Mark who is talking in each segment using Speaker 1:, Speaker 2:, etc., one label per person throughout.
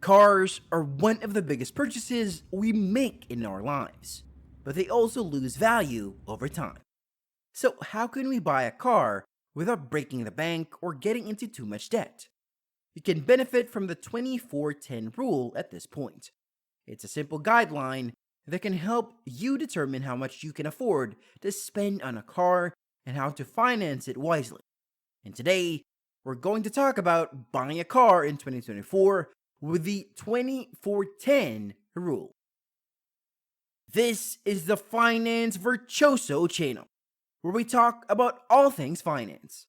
Speaker 1: Cars are one of the biggest purchases we make in our lives, but they also lose value over time. So, how can we buy a car without breaking the bank or getting into too much debt? You can benefit from the 24/10 rule at this point. It's a simple guideline that can help you determine how much you can afford to spend on a car and how to finance it wisely. And today, we're going to talk about buying a car in 2024 with the 24/10 rule. This is the Finance Virtuoso channel, where we talk about all things finance.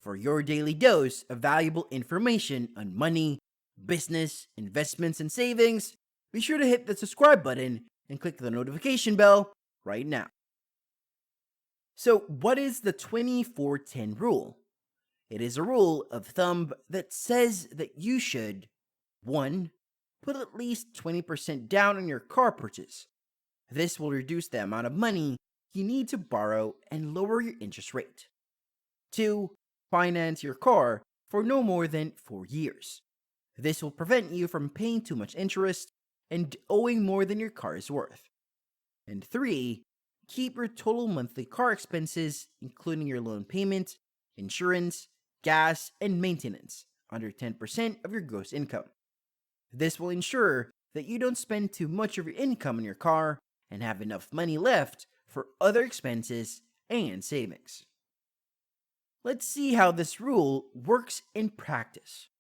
Speaker 1: For your daily dose of valuable information on money, business, investments, and savings, be sure to hit the subscribe button and click the notification bell right now. So, what is the 24/10 rule? It is a rule of thumb that says that you should 1. Put at least 20% down on your car purchase. This will reduce the amount of money you need to borrow and lower your interest rate. 2. Finance your car for no more than 4 years. This will prevent you from paying too much interest and owing more than your car is worth. And 3. Keep your total monthly car expenses, including your loan payment, insurance, gas, and maintenance, under 10% of your gross income. This will ensure that you don't spend too much of your income on your car and have enough money left for other expenses and savings. Let's see how this rule works in practice.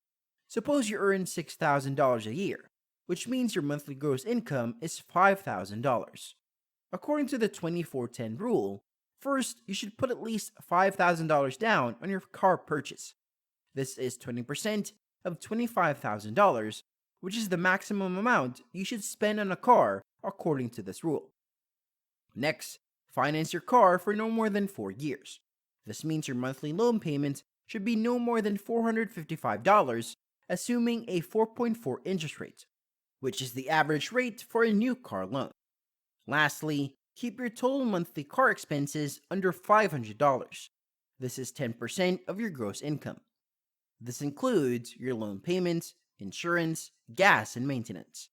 Speaker 1: Suppose you earn $6,000 a year, which means your monthly gross income is $5,000. According to the 24/10 rule, first you should put at least $5,000 down on your car purchase. This is 20% of $25,000, which is the maximum amount you should spend on a car according to this rule. Next, finance your car for no more than 4 years. This means your monthly loan payment should be no more than $455, assuming a 4.4 interest rate, which is the average rate for a new car loan. Lastly, keep your total monthly car expenses under $500. This is 10% of your gross income. This includes your loan payments, insurance, gas, and maintenance.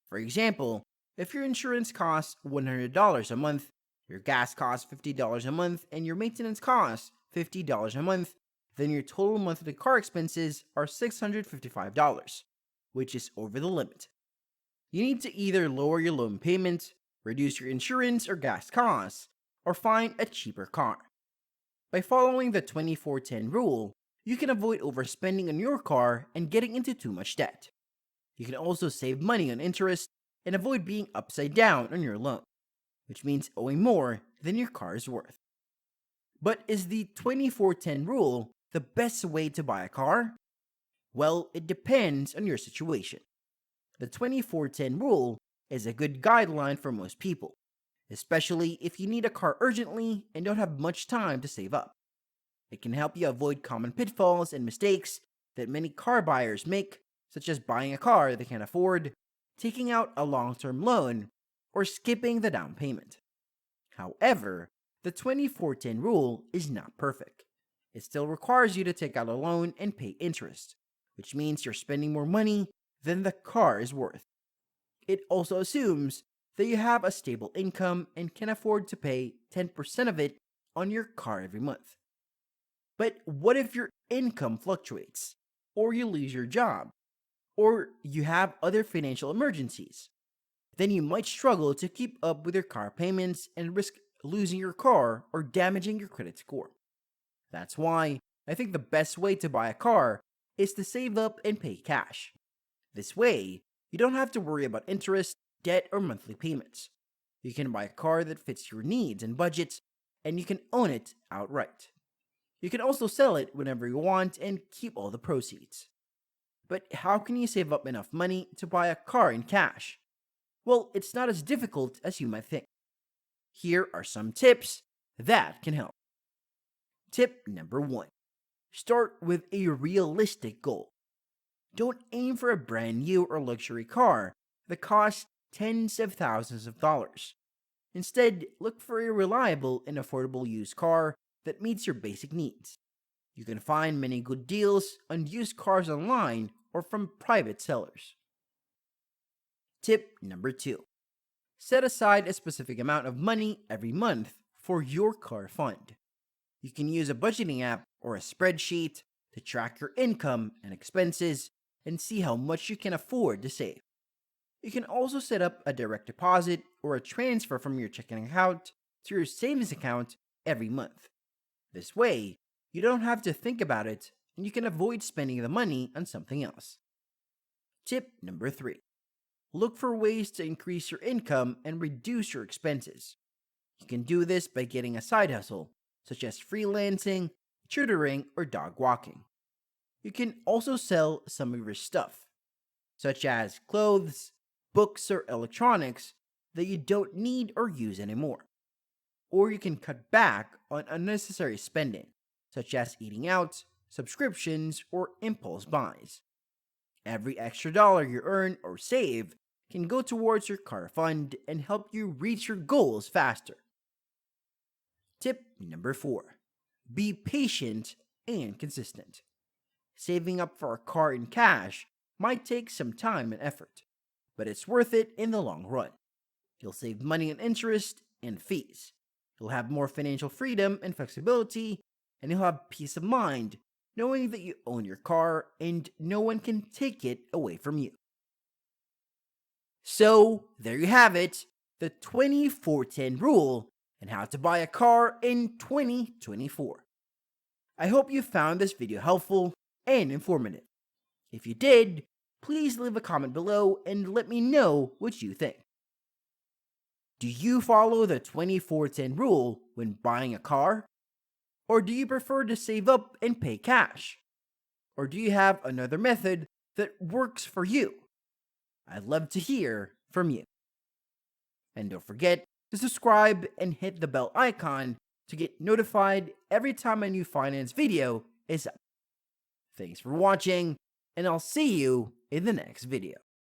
Speaker 1: For example, if your insurance costs $100 a month, your gas costs $50 a month, and your maintenance costs $50 a month, then your total monthly car expenses are $655, which is over the limit. You need to either lower your loan payment, reduce your insurance or gas costs, or find a cheaper car. By following the 24/10 rule, you can avoid overspending on your car and getting into too much debt. You can also save money on interest and avoid being upside down on your loan, which means owing more than your car is worth. But is the 24/10 rule the best way to buy a car? Well, it depends on your situation. The 24/10 rule is a good guideline for most people, especially if you need a car urgently and don't have much time to save up. It can help you avoid common pitfalls and mistakes that many car buyers make, such as buying a car they can't afford, taking out a long-term loan, or skipping the down payment. However, the 24/10 rule is not perfect. It still requires you to take out a loan and pay interest, which means you're spending more money than the car is worth. It also assumes that you have a stable income and can afford to pay 10% of it on your car every month. But what if your income fluctuates, or you lose your job, or you have other financial emergencies? Then you might struggle to keep up with your car payments and risk losing your car or damaging your credit score. That's why I think the best way to buy a car is to save up and pay cash. This way, you don't have to worry about interest, debt, or monthly payments. You can buy a car that fits your needs and budgets, and you can own it outright. You can also sell it whenever you want and keep all the proceeds. But how can you save up enough money to buy a car in cash? Well, it's not as difficult as you might think. Here are some tips that can help. Tip number 1. Start with a realistic goal. Don't aim for a brand new or luxury car that costs tens of thousands of dollars. Instead, look for a reliable and affordable used car that meets your basic needs. You can find many good deals on used cars online or from private sellers. Tip number 2. Set aside a specific amount of money every month for your car fund. You can use a budgeting app or a spreadsheet to track your income and expenses and see how much you can afford to save. You can also set up a direct deposit or a transfer from your checking account to your savings account every month. This way, you don't have to think about it and you can avoid spending the money on something else. Tip number 3. Look for ways to increase your income and reduce your expenses. You can do this by getting a side hustle, such as freelancing, tutoring, or dog walking. You can also sell some of your stuff, such as clothes, books, or electronics that you don't need or use anymore. Or you can cut back on unnecessary spending, such as eating out, subscriptions, or impulse buys. Every extra dollar you earn or save can go towards your car fund and help you reach your goals faster. Tip number 4. Be patient and consistent. Saving up for a car in cash might take some time and effort, but it's worth it in the long run. You'll save money on interest and fees. You'll have more financial freedom and flexibility, and you'll have peace of mind knowing that you own your car and no one can take it away from you. So, there you have it, the 24-10 rule and how to buy a car in 2024. I hope you found this video helpful and informative. If you did, please leave a comment below and let me know what you think. Do you follow the 24-10 rule when buying a car? Or do you prefer to save up and pay cash? Or do you have another method that works for you? I'd love to hear from you. And don't forget to subscribe and hit the bell icon to get notified every time a new finance video is up. Thanks for watching, and I'll see you in the next video.